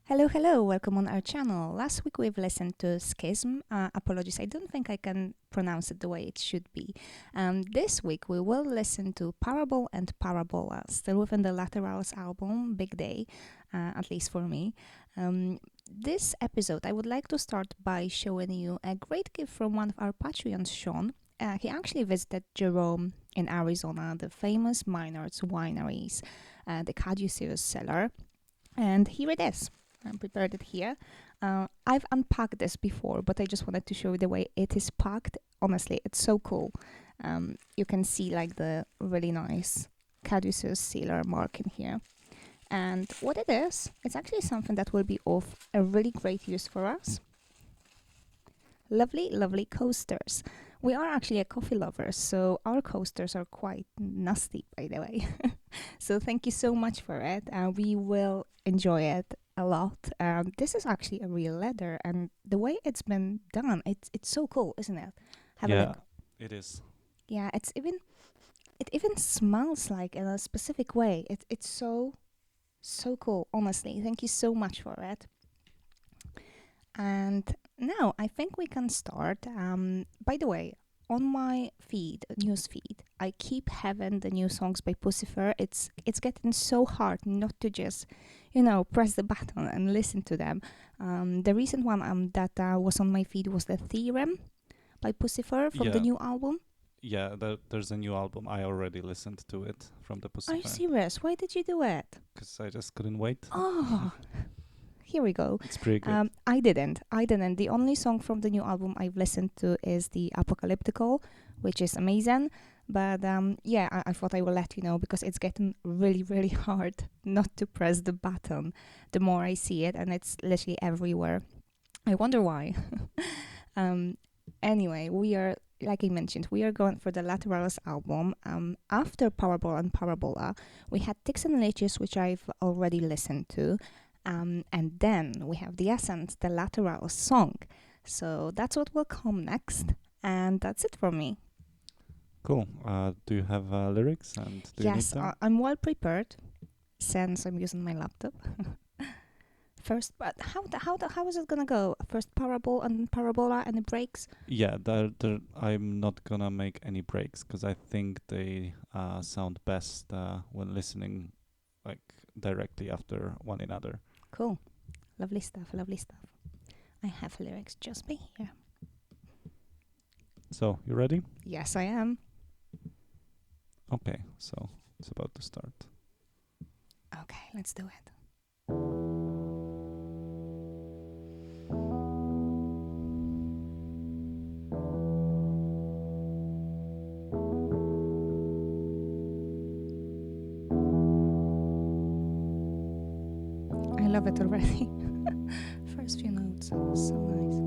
Hello, hello, welcome on our channel. Last week we've listened to Schism. Apologies, I don't think I can pronounce it the way it should be. This week we will listen to Parabol and Parabola, still within the Laterals album, Big Day, at least for me. This episode I would like to start by showing you a great gift from one of our Patreons, Sean. He actually visited Jerome in Arizona, the famous Maynard's wineries, the Caduceus cellar, and here it is. I prepared it here. I've unpacked this before, but I just wanted to show you the way it is packed. Honestly, it's so cool. You can see like the really nice Caduceus sealer mark in here. And what it is, it's actually something that will be of a really great use for us. Lovely, lovely coasters. We are actually a coffee lovers, so our coasters are quite nasty, by the way. So thank you so much for it. We will enjoy it a lot. This is actually a real leather, and the way it's been done, it's so cool, isn't it? Have a look. It is. Yeah, it even smells like in a specific way. It's so cool. Honestly, thank you so much for it. And now I think we can start. By the way, on my news feed, I keep having the new songs by Pucifer. It's getting so hard not to just, press the button and listen to them. The recent one that was on my feed was the Theorem by Pucifer from the new album. Yeah, there's a new album. I already listened to it from the Pucifer. Are you serious? Why did you do it? Because I just couldn't wait. Oh, here we go. It's pretty good. I didn't. The only song from the new album I've listened to is the Apocalyptical, which is amazing. But I thought I will let you know because it's getting really, really hard not to press the button the more I see it, and it's literally everywhere. I wonder why. Anyway, like I mentioned, we are going for the Laterals album. After Parabol and Parabola, we had Ticks and Leeches, which I've already listened to. And then we have the Essence, the Lateral song. So that's what will come next. And that's it for me. Cool. Do you have lyrics? And do yes, you need them? I'm well prepared since I'm using my laptop. First, but how is it gonna go? First Parabol and Parabola and the breaks? Yeah, I'm not gonna make any breaks because I think they sound best when listening like directly after one another. Cool. Lovely stuff, lovely stuff. I have lyrics just by here. So, you ready? Yes, I am. Okay, so it's about to start. Okay, let's do it. I love it already. First few notes, so nice.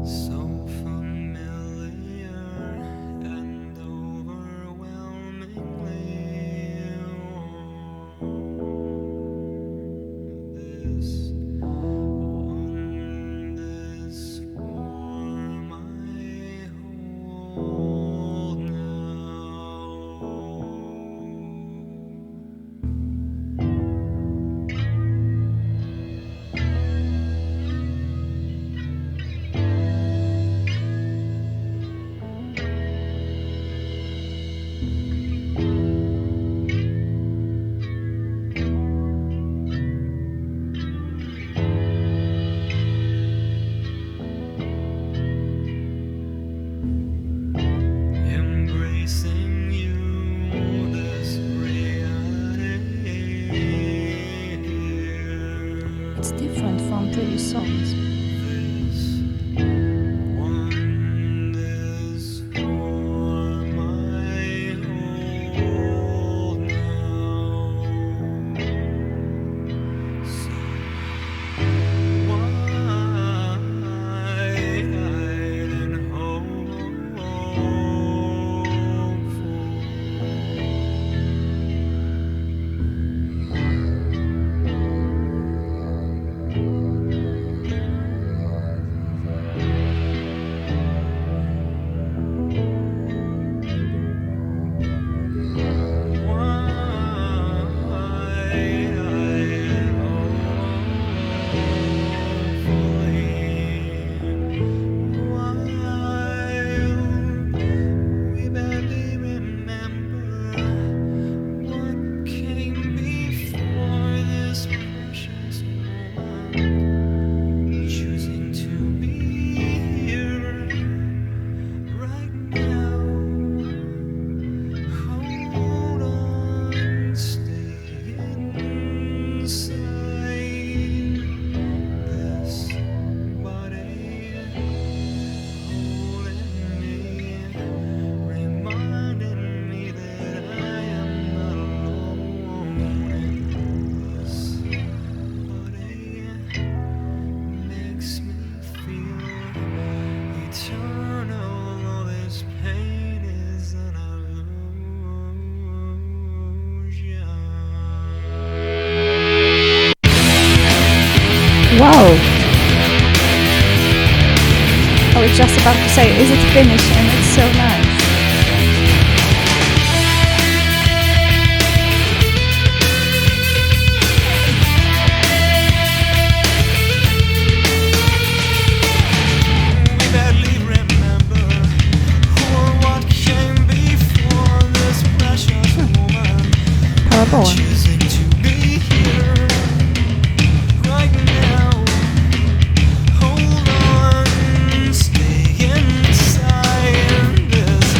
So familiar and overwhelmingly this one this for my whole embracing you this reality It's different from previous songs. this one this for my whole now so wide and hopeful. Oh! I was just about to say, is it finished? And it's so nice. We barely remember who or what came before this precious woman. Parabola. Choosing to be here right now. Hold on, stay inside this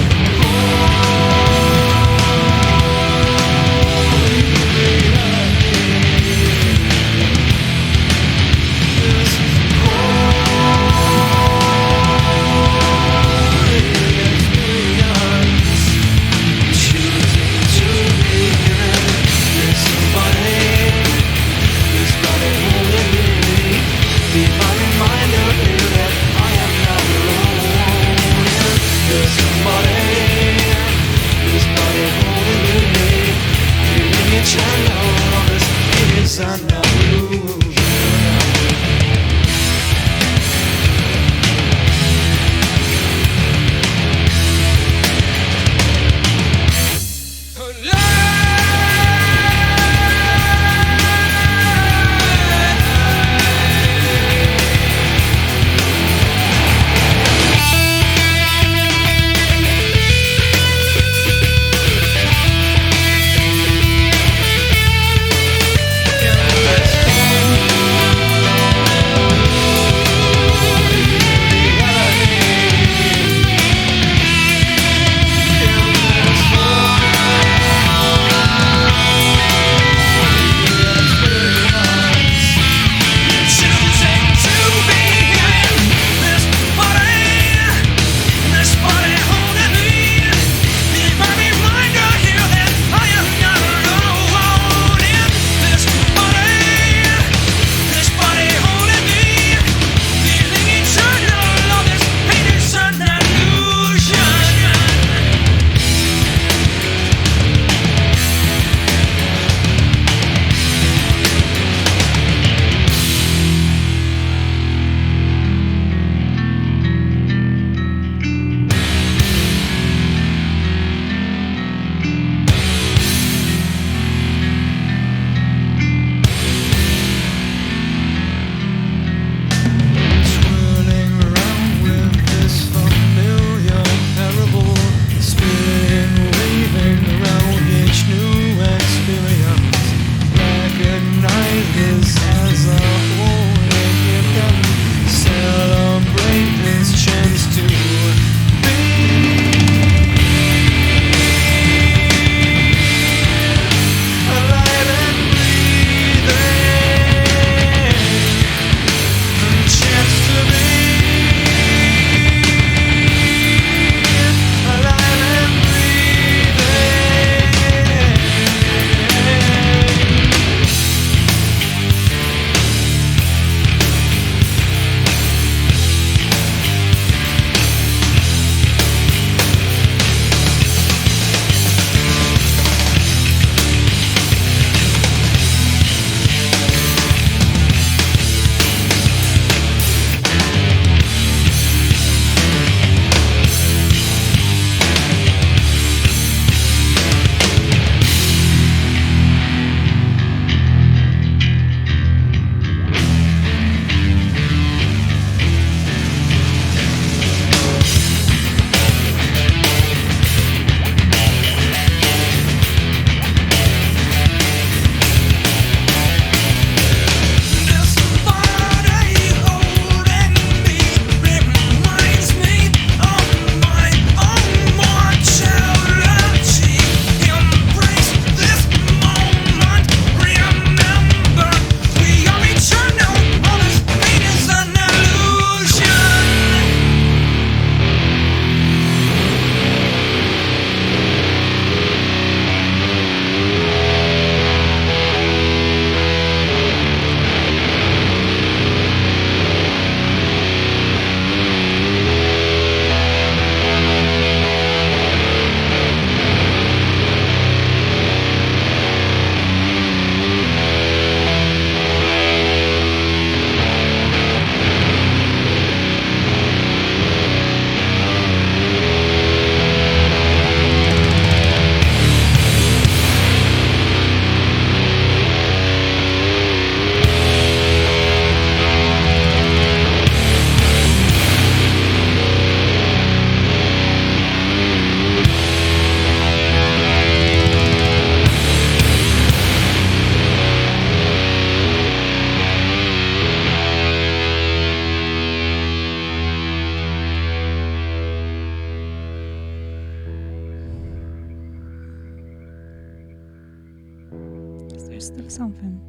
there's still something.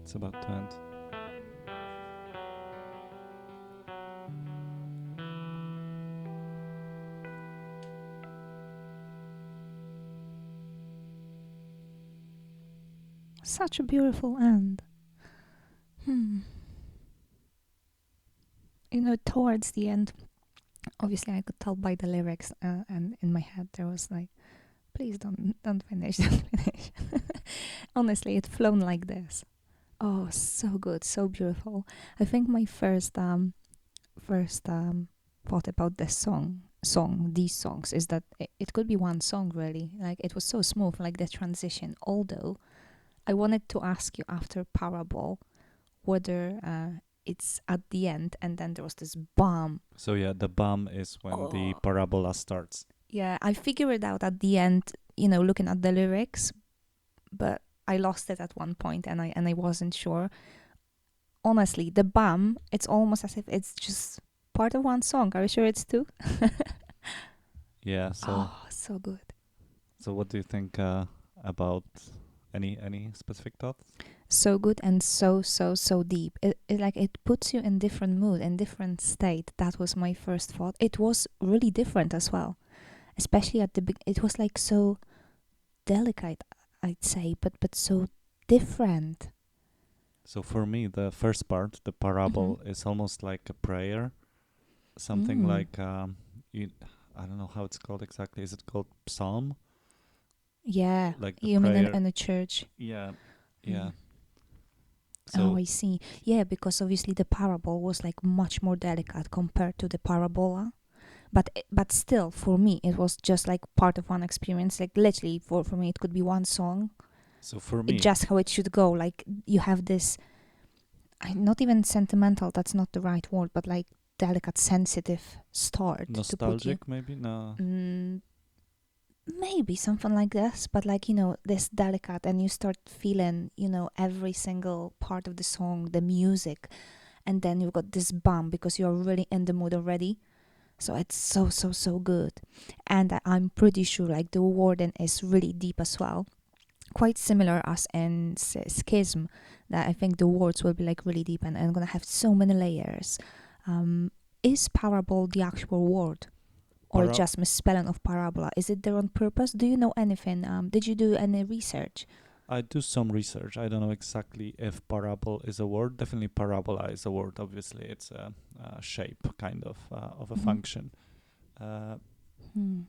It's about to end. Such a beautiful end. You know, towards the end, obviously I could tell by the lyrics, and in my head there was like, please don't finish, don't finish. Honestly, it flown like this. Oh, so good, so beautiful. I think my first thought about this these songs is that it could be one song really. Like it was so smooth, like the transition. Although I wanted to ask you after Parabol whether it's at the end and then there was this bomb. So yeah, the bomb is when the parabola starts. Yeah, I figured it out at the end, you know, looking at the lyrics, but I lost it at one point and I wasn't sure. Honestly, the bomb, it's almost as if it's just part of one song. Are you sure it's two? Yeah. So Oh, so good. so what do you think about any specific thoughts? So good and so deep. It puts you in different mood and different state. That was my first thought. It was really different as well, especially at the it was like so delicate, I'd say, but so different. So for me, the first part, the parable, is almost like a prayer, something like I don't know how it's called exactly. Is it called psalm? Yeah, Like the you mean prayer? in a church? Yeah, yeah. Mm. So Oh, I see. Yeah, because obviously the parable was like much more delicate compared to the parabola. But still, for me, it was just like part of one experience. Like literally, for me, it could be one song. so for me, It's just how it should go. Like you have this, not even sentimental. That's not the right word, but like delicate, sensitive start to put you. nostalgic maybe no. Maybe something like this, but like, you know, this delicate, and you start feeling, you know, every single part of the song, the music, and then you've got this bump because you're really in the mood already. So it's so good. And I'm pretty sure like the warden is really deep as well, quite similar as in schism, that I think the words will be like really deep and gonna have so many layers. Is parable the actual word, or just misspelling of parabola? Is it there on purpose? Do you know anything? Did you do any research? I do some research. I don't know exactly if parabol is a word. Definitely parabola is a word. Obviously, it's a shape kind of a function.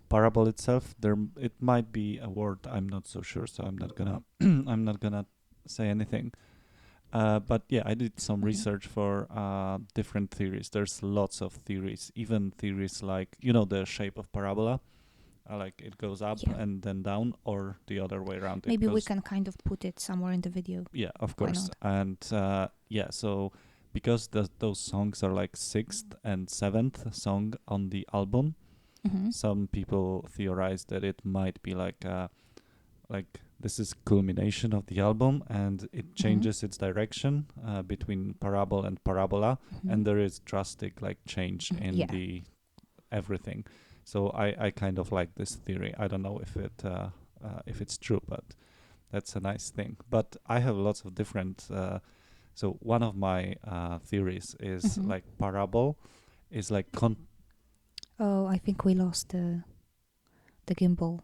Parable itself, it might be a word. I'm not so sure, so I'm not gonna I'm not gonna say anything. But yeah, I did some research for different theories. There's lots of theories, even theories like, you know, the shape of parabola, like it goes up and then down, or the other way around. Maybe we can kind of put it somewhere in the video. Yeah, of Why course. not? And so because those songs are like sixth and seventh song on the album, some people theorize that it might be like this is culmination of the album, and it changes its direction between parabol and parabola, and there is drastic like change in the everything. So I kind of like this theory. I don't know if it's true, but that's a nice thing. But I have lots of different. So one of my theories is like parabol is like Oh, I think we lost the gimbal.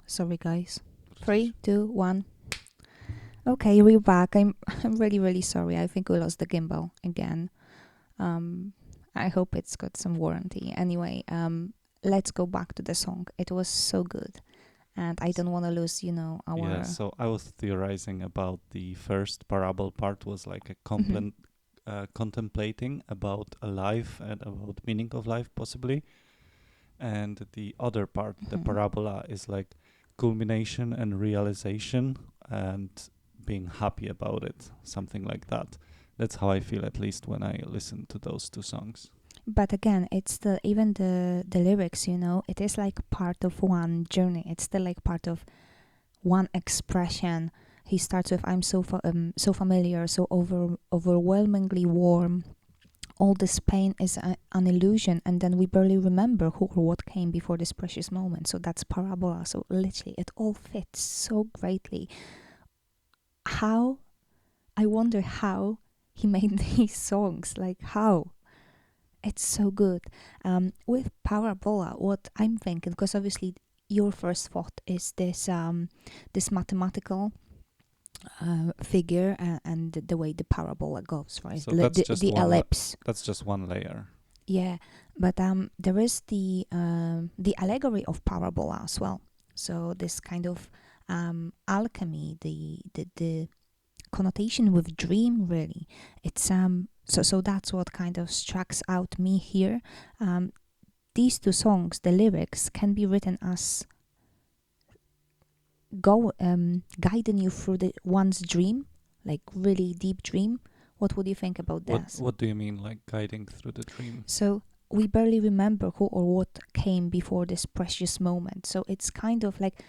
Sorry, guys. 3, 2, 1. Okay, we're back. I'm really sorry. I think we lost the gimbal again. I hope it's got some warranty. Anyway, let's go back to the song. It was so good, and I don't want to lose, you know, our. Yeah. So I was theorizing about the first parabol part was like a contemplating about a life and about meaning of life possibly, and the other part, the parabola, is like culmination and realization and being happy about it, something like that. That's how I feel, at least when I listen to those two songs. But again, it's even the lyrics, you know, it is like part of one journey. It's still like part of one expression. He starts with "I'm so familiar, so overwhelmingly warm. All this pain is an illusion, and then we barely remember who or what came before this precious moment." So that's parabola. So literally, it all fits so greatly. how, I wonder how he made these songs. Like, how? It's so good. With Parabola, what I'm thinking, because obviously your first thought is this mathematical figure, and the way the parabola goes, right? So that's just The one. ellipse. That's just one layer. Yeah, but there is the allegory of parabola as well. So this kind of alchemy, the connotation with dream, really. It's so that's what kind of strikes out me here. These two songs, the lyrics can be written as guiding you through the one's dream, like really deep dream. What would you think about this? What do you mean, like guiding through the dream? So we barely remember who or what came before this precious moment. So it's kind of like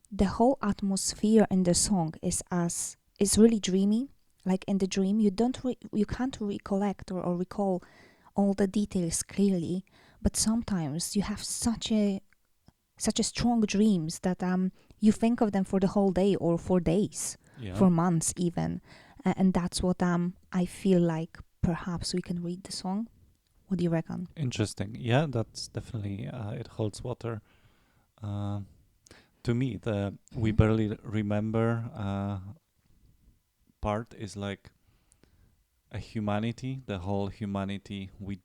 the whole atmosphere in the song is really dreamy. Like in the dream, you can't recollect or recall all the details clearly, but sometimes you have such a strong dreams that you think of them for the whole day or for days, Yeah. for months even. And that's what I feel like perhaps we can read the song. What do you reckon? Interesting. Yeah, that's definitely it holds water. To me, the we Mhm. barely remember part is like a humanity, the whole humanity. We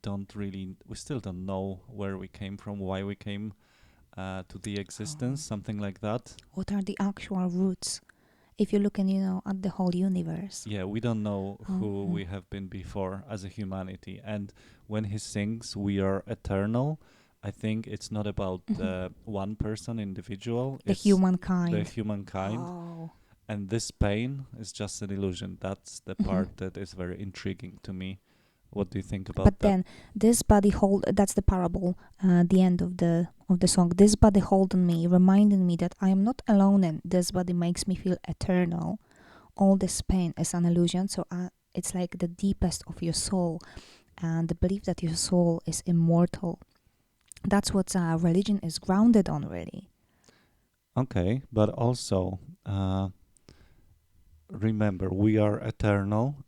still don't know where we came from, why we came to the existence, something like that. What are the actual roots? If you're looking, at the whole universe. Yeah, we don't know who Mhm. we have been before as a humanity. And when he sings, "We are eternal," I think it's not about one person, individual. The It's humankind. the humankind. Oh. And this pain is just an illusion. That's the Mhm. part that is very intriguing to me. What do you think about But that? then this body hold, that's the parable, the end of the song. This body holding me, reminding me that I am not alone, and this body makes me feel eternal. All this pain is an illusion. So it's like the deepest of your soul, and the belief that your soul is immortal. That's what religion is grounded on, really. Okay, but also remember we are eternal.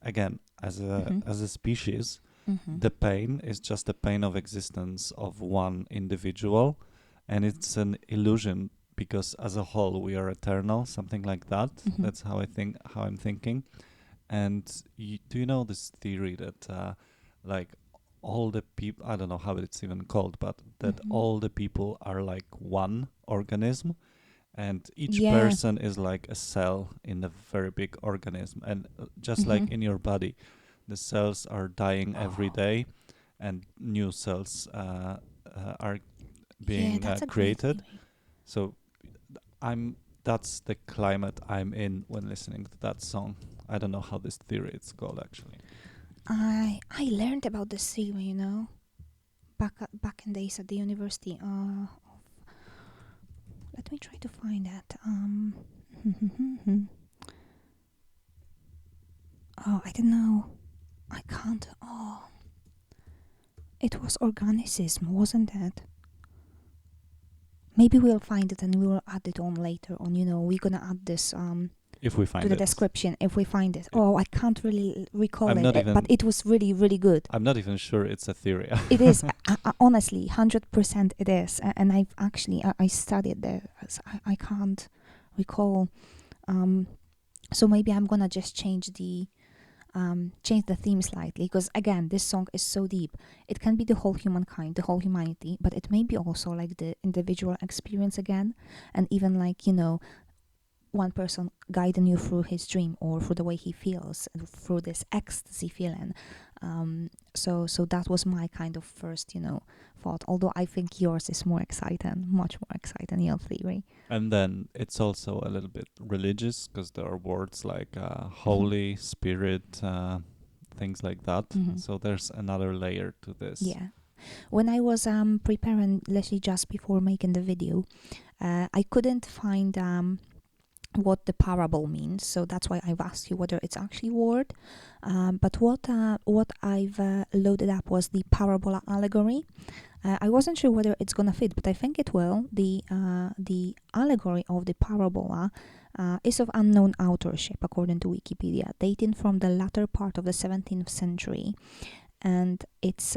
Again, Mhm. as a species, Mhm. the pain is just the pain of existence of one individual, and it's an illusion because as a whole we are eternal, something like that. Mhm. That's how I'm thinking. And do you know this theory that like all the people, I don't know how it's even called, but that Mhm. all the people are like one organism, and each Yeah. person is like a cell in a very big organism, and just like Mhm. in your body, the cells are dying every day, and new cells are Yeah, being that's a great created. theory. So I'm that's the climate I'm in when listening to that song. I don't know how this theory is called actually. I learned about this theory, back in days at the university. Let me try to find that. Oh, I don't know. I can't. Oh, it was Organicism, wasn't it? Maybe we'll find it and we will add it on later on. We're gonna add this If we to find the it, description if we find it. Oh, I can't really recall I'm it, not but even. it was really, really good. I'm not even sure it's a theory. It is honestly 100%. It is, and I've actually I studied there. So I can't recall. So maybe I'm gonna just change the theme slightly, because again, this song is so deep. It can be the whole humankind, the whole humanity, but it may be also like the individual experience again, and even like one person guiding you through his dream or through the way he feels and through this ecstasy feeling. So that was my kind of first thought, although I think yours is more exciting, much more exciting, your theory. And then it's also a little bit religious because there are words like Holy Spirit, things like that. Mhm. So there's another layer to this. Yeah. When I was preparing, literally just before making the video, I couldn't find what the parable means. So that's why I've asked you whether it's actually word. But what I've loaded up was the parabola allegory. I wasn't sure whether it's gonna fit, but I think it will. The allegory of the parabola is of unknown authorship, according to Wikipedia, dating from the latter part of the 17th century, and it's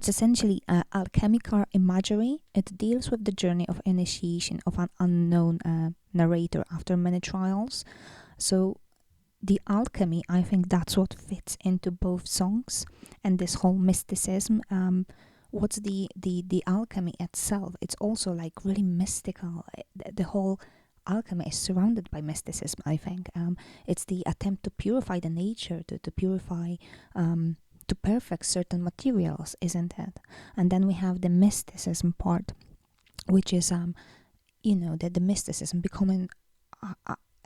essentially alchemical imagery. It deals with the journey of initiation of an unknown narrator after many trials. So the alchemy, I think that's what fits into both songs and this whole mysticism. What's the alchemy itself? It's also like really mystical. The whole alchemy is surrounded by mysticism, I think. It's the attempt to purify the nature, to purify to perfect certain materials, isn't it? And then we have the mysticism part, which is the mysticism becoming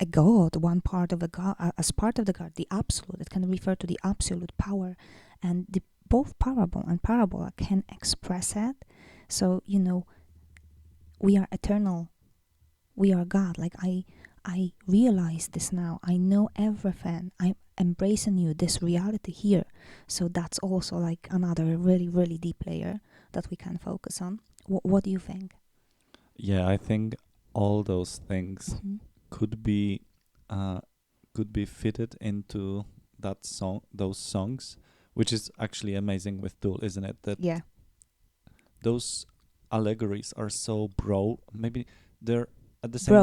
a god, one part of a god, as part of the god, the absolute. It can refer to the absolute power, and both parable and parabola can express it. So we are eternal, we are God. Like I realize this now. I know everything. I'm embracing you, this reality here. So that's also like another really, really deep layer that we can focus on. What do you think? Yeah, I think all those things Mm-hmm. could be fitted into that song, those songs, which is actually amazing with Tool, isn't it? That Yeah. those allegories are so broad. Maybe they're at the same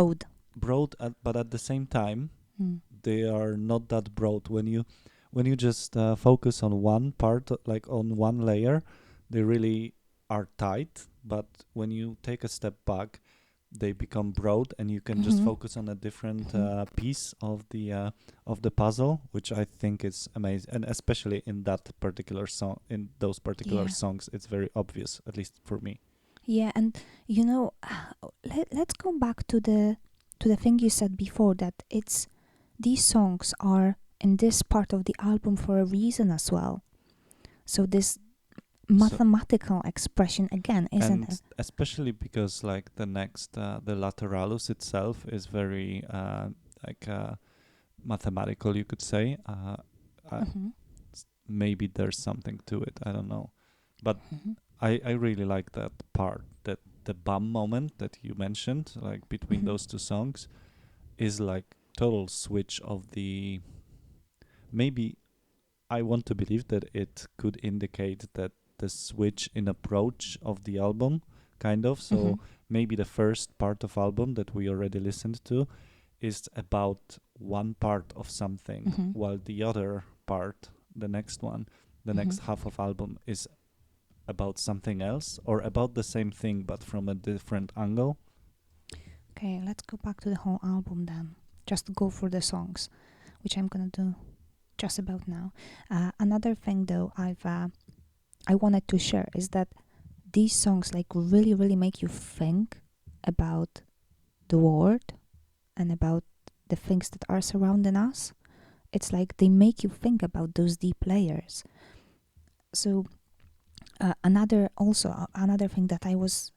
Broad. but at the same time Mm. they are not that broad. When you just focus on one part, like on one layer, they really are tight. But when you take a step back, they become broad, and you can just Mhm. focus on a different Mhm. piece of the puzzle, which I think is amazing. And especially in that particular song, in those particular Yeah. songs, it's very obvious, at least for me. Yeah, and let's go back to the thing you said before, that these songs are in this part of the album for a reason as well. So this mathematical expression again, isn't And it? especially because like the next the lateralus itself is very like mathematical, you could say. Mm-hmm. Maybe there's something to it, I don't know, but Mm-hmm. I really like that part, that the bum moment that you mentioned, like between Mm-hmm. those two songs, is like total switch of the, maybe I want to believe that it could indicate that the switch in approach of the album, kind of. So Mm-hmm. maybe the first part of album that we already listened to is about one part of something, Mm-hmm. while the other part, the next one, the Mm-hmm. next half of album is about something else, or about the same thing but from a different angle. Okay, let's go back to the whole album then. Just to go through the songs, which I'm gonna do just about now. Another thing though I wanted to share is that these songs like really, really make you think about the world and about the things that are surrounding us. It's like they make you think about those deep layers. So another thing that I was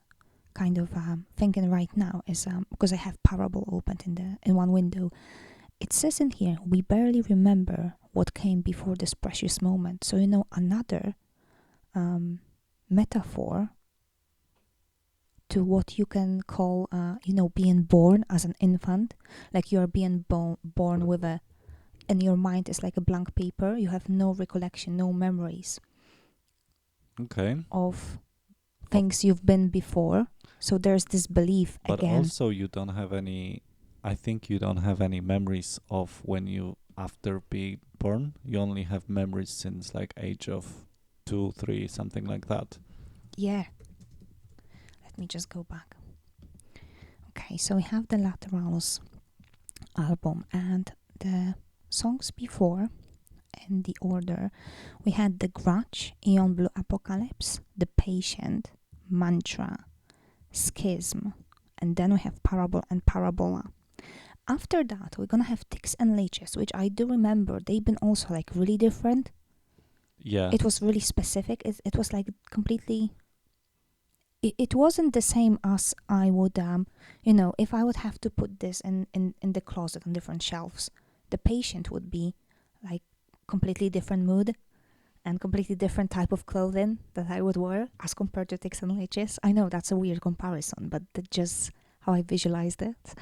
kind of thinking right now is because I have Parabol opened in one window. It says in here, we barely remember what came before this precious moment. So another metaphor to what you can call being born as an infant. Like you are being born with and your mind is like a blank paper. You have no recollection, no memories Okay. of things you've been before. So there's this belief But again. also you don't have any, I think you don't have any memories of when you, after being born. You only have memories since like age of 2, 3, something like that. Yeah. Let me just go back. Okay, so we have the Laterals album and the songs before in the order. We had The Grudge, Eon Blue Apocalypse, The Patient, Mantra, Schism, and then we have Parabol and Parabola. After that, we're gonna have Ticks and Leeches, which I do remember. They've been also like really different. Yeah. It was really specific. It was like completely it wasn't the same as I would, if I would have to put this in the closet on different shelves, the patient would be like completely different mood and completely different type of clothing that I would wear as compared to Ticks and Leeches. I know that's a weird comparison, but that's just how I visualized it.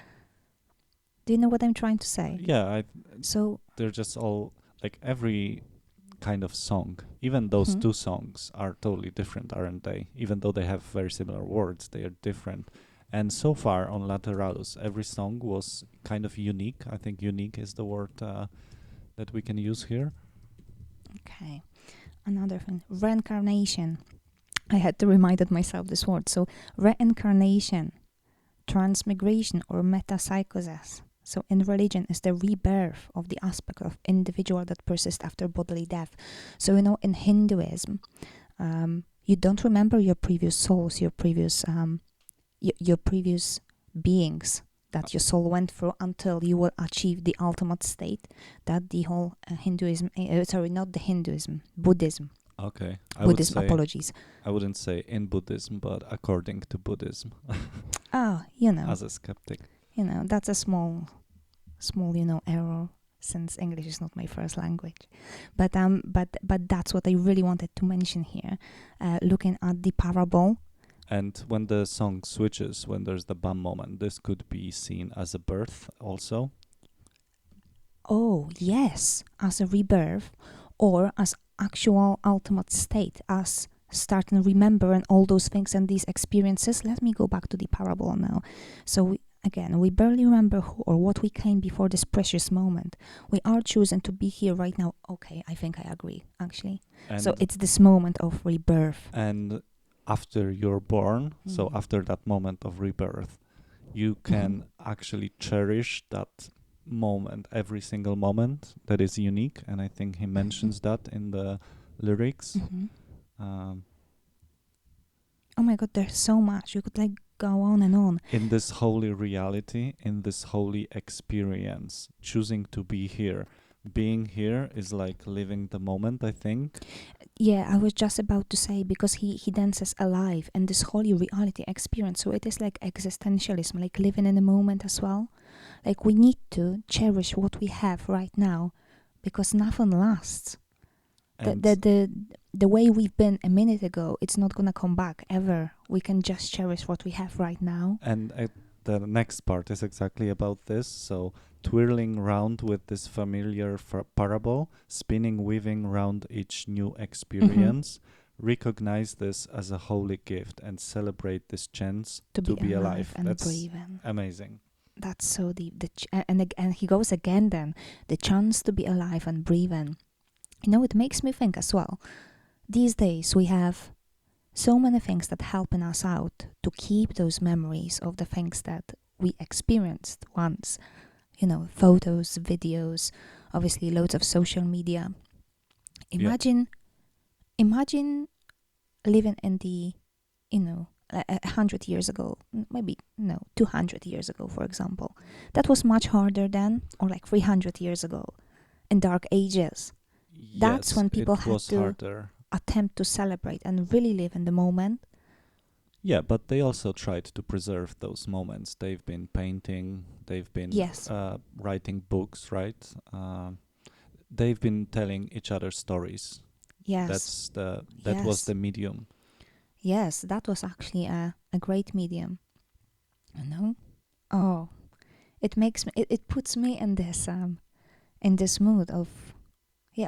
Do you know what I'm trying to say? Yeah, So, they're just all like every kind of song. Even those Mhm. two songs are totally different, aren't they? Even though they have very similar words, they are different. And so far on Lateralus, every song was kind of unique. I think unique is the word that we can use here. okay. Another thing, reincarnation. I had to remind myself this word. So, reincarnation, transmigration, or metapsychosis. So, in religion, is the rebirth of the aspect of individual that persists after bodily death. So, in Hinduism, you don't remember your previous souls, your previous your previous beings that your soul went through until you will achieve the ultimate state. That the whole Hinduism, not the Hinduism, Buddhism. Okay, Buddhism, apologies. I wouldn't say in Buddhism, but according to Buddhism, Ah, as a skeptic. That's a small, error since English is not my first language. But that's what I really wanted to mention here. Looking at the parable. And when the song switches, when there's the bam moment, this could be seen as a birth also. Oh, yes, as a rebirth or as actual ultimate state, as starting remembering all those things and these experiences. Let me go back to the parable now. So we barely remember who or what we came before this precious moment. We are choosing to be here right now. Okay, I think I agree, actually. And So it's this moment of rebirth. and after you're born, so Mhm. after that moment of rebirth, you can actually cherish that moment, every single moment that is unique. And I think he mentions that in the lyrics. Mhm. Um, Oh my god, there's so much. You could go on and on. in this holy reality, in this holy experience, choosing to be here. Being here is like living the moment, I think. Yeah, I was just about to say, because he then says alive and this holy reality experience. So it is like existentialism, like living in the moment as well. Like we need to cherish what we have right now because nothing lasts. And The way we've been a minute ago, it's not gonna come back ever. We can just cherish what we have right now. And the next part is exactly about this. So, twirling round with this familiar parable, spinning, weaving round each new experience, recognize this as a holy gift and celebrate this chance To be alive. and That's breathing. amazing. That's so deep. And he goes again then, the chance to be alive and breathing. It makes me think as well. These days we have so many things that helping us out to keep those memories of the things that we experienced once. Photos, videos, obviously loads of social media. Imagine living in the, 100 years ago, maybe, no, 200 years ago, for example. That was much harder then, or like 300 years ago, in dark ages. That's Yes, when people it had was to harder. attempt to celebrate and really live in the moment. Yeah, but they also tried to preserve those moments. They've been painting, they've been Yes. writing books, right? They've been telling each other stories. Yes. That was the medium. Yes, that was actually a great medium. Oh, it makes me. It puts me in this mood of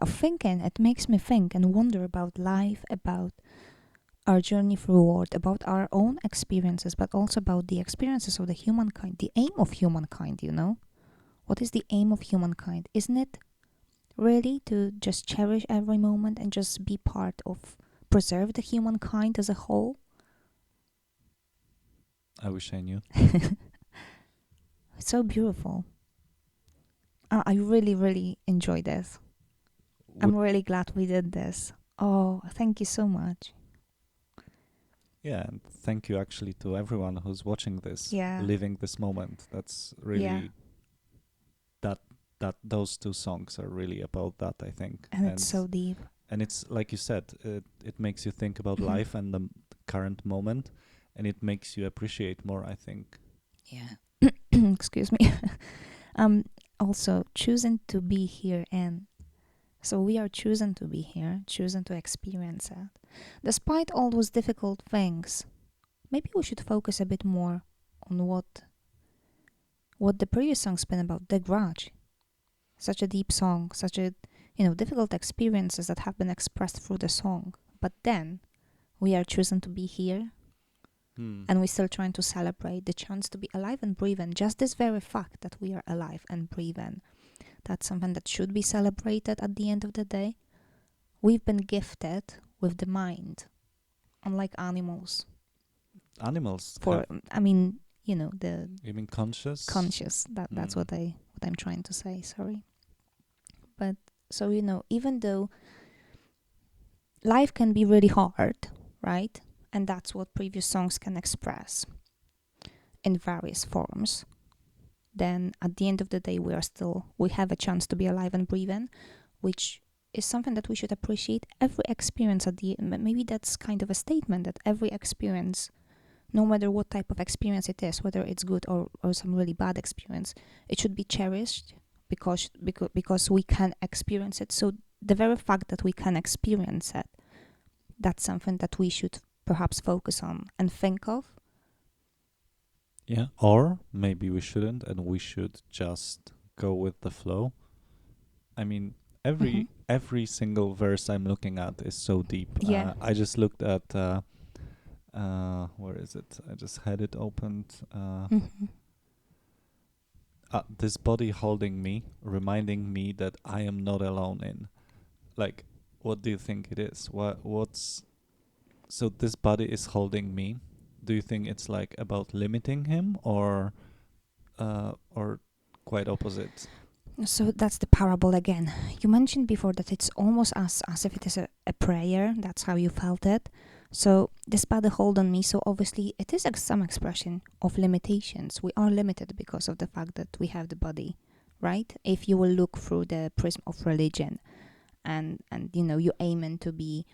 thinking. It makes me think and wonder about life, about our journey forward, about our own experiences, but also about the experiences of the humankind, the aim of humankind. What is the aim of humankind? Isn't it really to just cherish every moment and just be part of preserve the humankind as a whole? I wish I knew. It's so beautiful. I really, really enjoy this. I'm really glad we did this. Oh, thank you so much. Yeah, and thank you actually to everyone who's watching this, Yeah. living this moment. That's really that those two songs are really about that, I think. And it's so deep. And it's like you said, it makes you think about life and the current moment. and it makes you appreciate more, I think. Yeah. Excuse me. Also choosing to be here, and so we are choosing to be here, choosing to experience it. Despite all those difficult things, maybe we should focus a bit more on what the previous song's been about, the grudge. Such a deep song, such a difficult experiences that have been expressed through the song. But then we are choosing to be here, and we're still trying to celebrate the chance to be alive and breathing. Just this very fact that we are alive and breathing, that's something that should be celebrated at the end of the day. We've been gifted with the mind, unlike animals. Animals. The You mean conscious? conscious. That's what I'm trying to say. Sorry, but so even though life can be really hard, right? And that's what previous songs can express in various forms. Then at the end of the day, we have a chance to be alive and breathing, which is something that we should appreciate. Every experience maybe that's kind of a statement that every experience, no matter what type of experience it is, whether it's good or some really bad experience, it should be cherished because we can experience it. So the very fact that we can experience it, that's something that we should perhaps focus on and think of. Yeah, or maybe we shouldn't, and we should just go with the flow. I mean, every single verse I'm looking at is so deep. Yeah. I just looked at where is it? I just had it opened. This body holding me, reminding me that I am not alone in. Like, what do you think it is? What's so this body is holding me? Do you think it's like about limiting him, or quite opposite? So that's the parable again. You mentioned before that it's almost as if it is a prayer. That's how you felt it. So this body hold on me. So obviously it is some expression of limitations. We are limited because of the fact that we have the body, right? If you will look through the prism of religion, and you aiming to be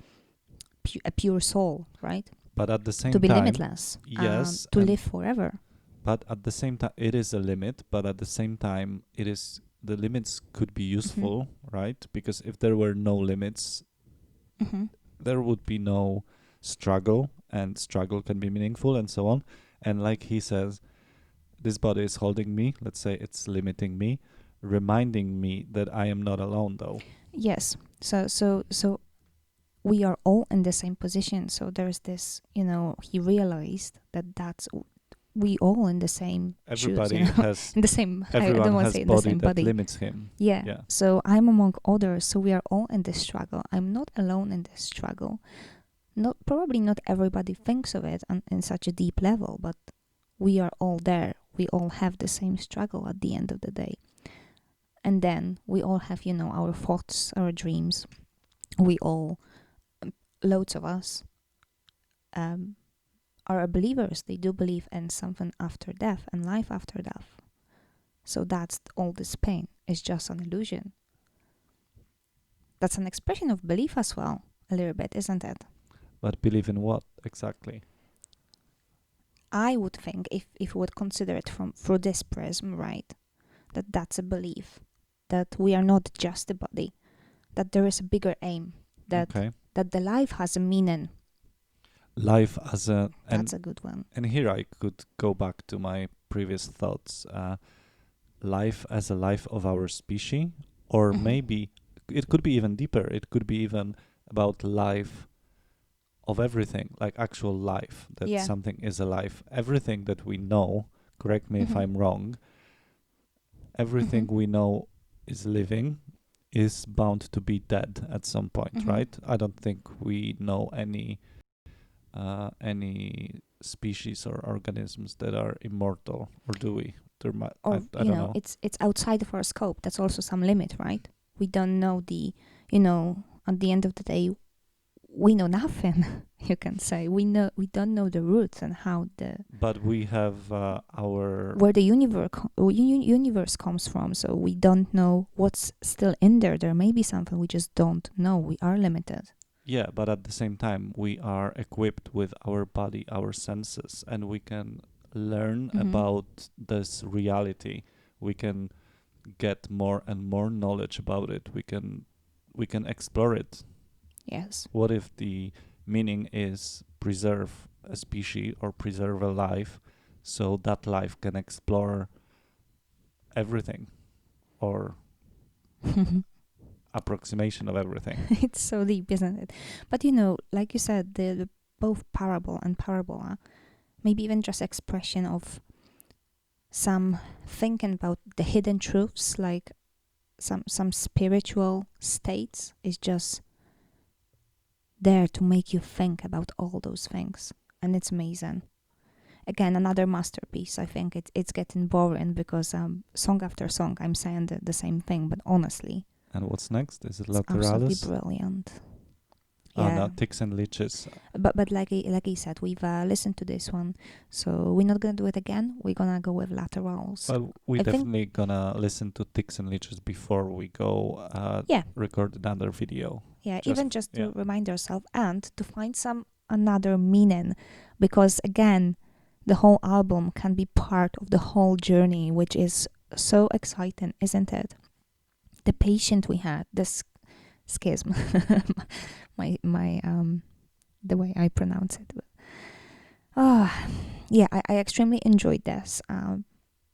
a pure soul, right? But at the same to be time, limitless, yes, to live forever. But at the same time, it is a limit. But at the same time, the limits could be useful, right? Because if there were no limits, there would be no struggle, and struggle can be meaningful, and so on. And like he says, this body is holding me. Let's say it's limiting me, reminding me that I am not alone, though. Yes. So we are all in the same position. So there's this, he realized that's we all in the same Everybody shoes, has in the same. I everyone don't want has to say in the body same that body. limits him. Yeah. So I'm among others. So we are all in this struggle. I'm not alone in this struggle. Probably not everybody thinks of it in such a deep level, but we are all there. We all have the same struggle at the end of the day. And then we all have, our thoughts, our dreams. We all, loads of us, are believers. They do believe in something after death and life after death. So that's all this pain is just an illusion. That's an expression of belief as well, a little bit, isn't it? But believe in what exactly? I would think if we would consider it through this prism, right, that's a belief that we are not just a body, that there is a bigger aim, that the life has a meaning. Life as a... That's a good one. And here I could go back to my previous thoughts. Life as a life of our species, or maybe it could be even deeper. It could be even about life of everything, like actual life, that something is alive. Everything that we know, correct me if I'm wrong, everything we know is living, is bound to be dead at some point, right? I don't think we know any species or organisms that are immortal, or do we? I don't know. It's outside of our scope. That's also some limit, right? We don't know at the end of the day, we know nothing. You can say we don't know the roots and how But we have where the universe comes from. So we don't know what's still in there. There may be something we just don't know. We are limited. Yeah, but at the same time, we are equipped with our body, our senses, and we can learn about this reality. We can get more and more knowledge about it. We can explore it. Yes. What if the meaning is preserve a species or preserve a life, so that life can explore everything, or approximation of everything? It's so deep, isn't it? But like you said, the both parable and parabola, maybe even just expression of some thinking about the hidden truths, like some spiritual states, is just there to make you think about all those things, and it's amazing. Again, another masterpiece. I think it's getting boring because song after song I'm saying the same thing, but honestly, And what's next? Is it it's absolutely Lateralis? brilliant. Oh, Yeah. no, Ticks and Leeches. But like I said, we've listened to this one, so we're not gonna do it again. We're gonna go with laterals. Well, we I think- definitely gonna listen to Ticks and Leeches before we go Yeah, record another video. yeah. Just- Even just to yeah. remind ourselves and to find some another meaning, because again, the whole album can be part of the whole journey, which is so exciting, isn't it? The patient we had, this schism, my the way I pronounce it. Oh, yeah, I extremely enjoyed this.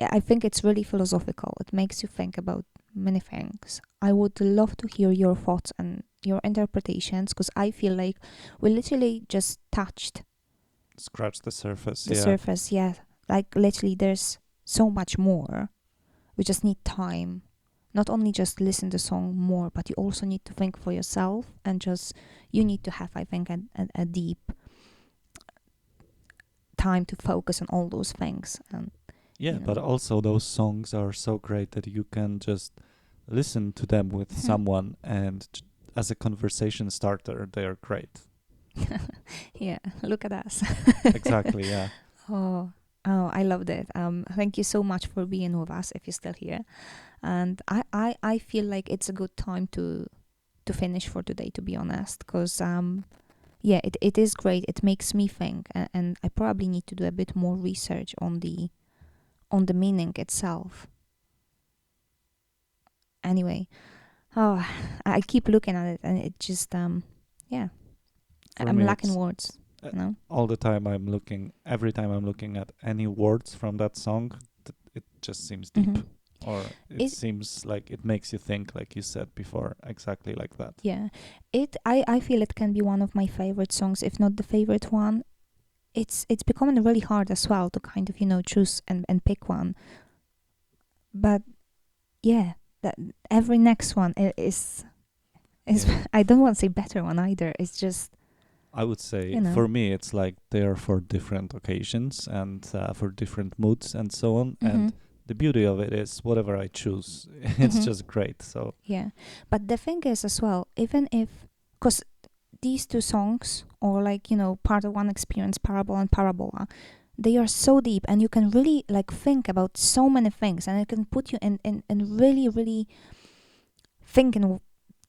I think it's really philosophical. It makes you think about many things. I would love to hear your thoughts and your interpretations, because I feel like we literally just touched Scratch the surface. the yeah. surface. Yeah, like literally there's so much more. We just need time. Not only just listen to the song more, but you also need to think for yourself, and just you need to have, I think, a deep time to focus on all those things. And Yeah, you know. but also those songs are so great that you can just listen to them with someone, and as a conversation starter, they are great. Yeah, look at us. Exactly, yeah. Oh, I loved it. Thank you so much for being with us, if you're still here. And I feel like it's a good time to finish for today, to be honest, because yeah, it is great. It makes me think, and I probably need to do a bit more research on the meaning itself. Anyway, oh, I keep looking at it, and it just yeah, For I'm me, lacking it's, words. uh, You know. all the time every time I'm looking at any words from that song, it just seems deep. Mhm. Or it It- seems like it makes you think, like you said before, exactly like that. Yeah, I feel it can be one of my favorite songs, if not the favorite one. It's becoming really hard as well to kind of choose and pick one. But yeah, that every next one is Yeah. I don't want to say better one either. It's just I would say You know. for me, it's like they are for different occasions and for different moods and so on. And the beauty of it is whatever I choose, it's Mhm. just great. So yeah. But the thing is as well, even if because these two songs, or like part of one experience, Parabol and Parabola, they are so deep, and you can really like think about so many things, and it can put you in really really thinking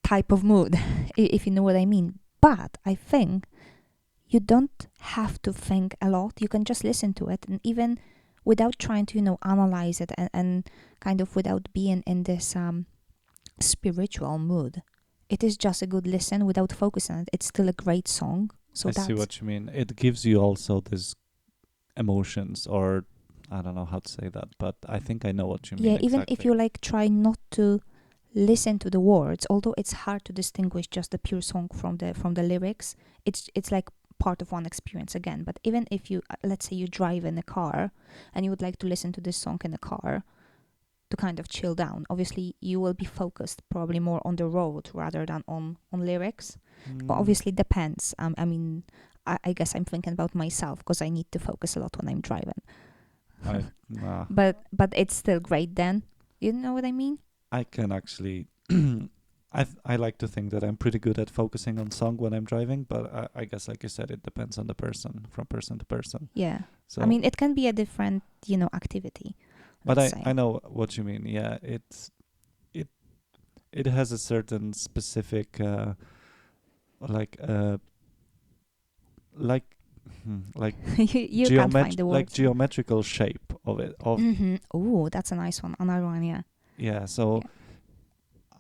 type of mood, if you know what I mean. But I think you don't have to think a lot. You can just listen to it, and even without trying to analyze it, and kind of without being in this spiritual mood, it is just a good listen without focusing on it. It's still a great song. So I that's see what you mean. It gives you also this emotions, or I don't know how to say that, but I think I know what you mean. yeah. Even if exactly. you like try not to listen to the words, although it's hard to distinguish just the pure song from the lyrics, it's like part of one experience again. But even if you let's say you drive in a car and you would like to listen to this song in a car to kind of chill down, obviously you will be focused probably more on the road rather than on lyrics. But obviously it depends. I mean, I guess I'm thinking about myself, because I need to focus a lot when I'm driving. nah, But it's still great then. You know what I mean? I can actually. I like to think that I'm pretty good at focusing on song when I'm driving, but I guess, like you said, it depends on the person, from person to person. Yeah. So, I mean, it can be a different, activity. but let's I say. know what you mean. Yeah, it has a certain specific like like like You can't find the like words. geometrical shape of it of Oh, that's a nice one. Another one, yeah. yeah. So Yeah.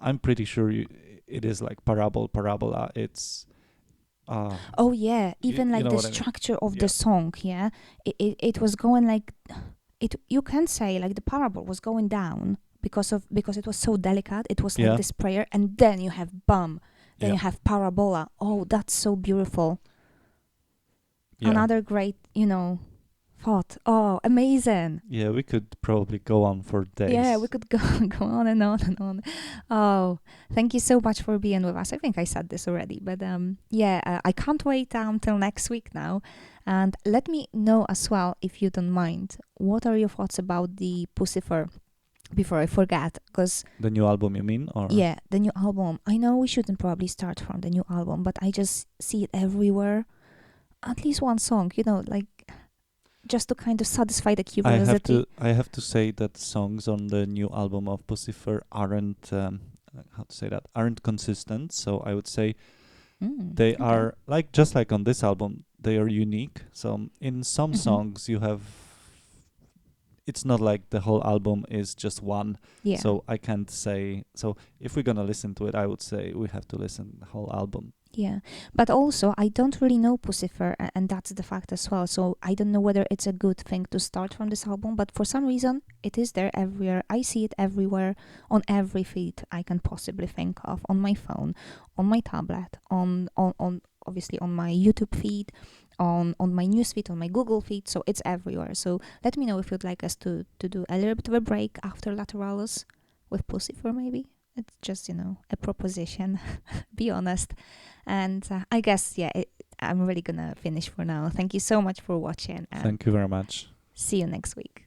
I'm pretty sure it is like Parabol Parabola. It's Oh yeah, even you like know the what I mean. structure of the Yeah. song, yeah. It was going like it. You can say like the parable was going down because it was so delicate. It was like Yeah. this prayer, and then you have bum, then Yeah. you have parabola. Oh, that's so beautiful. Yeah. Another great, thought. Oh, amazing. Yeah, we could probably go on for Yeah, days. we could go go on and on and on. Oh, thank you so much for being with us. I think I said this already, but yeah, I can't wait until next week now. And let me know as well, if you don't mind, what are your thoughts about the Pussifer? Before I forget, because The new album, you mean? Or yeah, the new album. I know we shouldn't probably start from the new album, but I just see it everywhere. At least one song, like just to kind of satisfy the curiosity. I have to say that songs on the new album of Pussifer aren't how to say that, aren't consistent. So I would say they Okay. are like, just like on this album, they are unique. So in some songs you have, it's not like the whole album is just one. Yeah. So I can't say, so if we're gonna listen to it, I would say we have to listen the whole album. Yeah, but also I don't really know Pussifer, and that's the fact as well. So I don't know whether it's a good thing to start from this album, but for some reason it is there everywhere. I see it everywhere on every feed I can possibly think of, on my phone, on my tablet, on obviously on my YouTube feed, on my news feed, on my Google feed. So it's everywhere. So let me know if you'd like us to do a little bit of a break after Lateralis with Pussifer, maybe. It's just, a proposition. Be honest. And I guess, yeah, I'm really gonna finish for now. Thank you so much for watching, and Thank you very much. see you next week.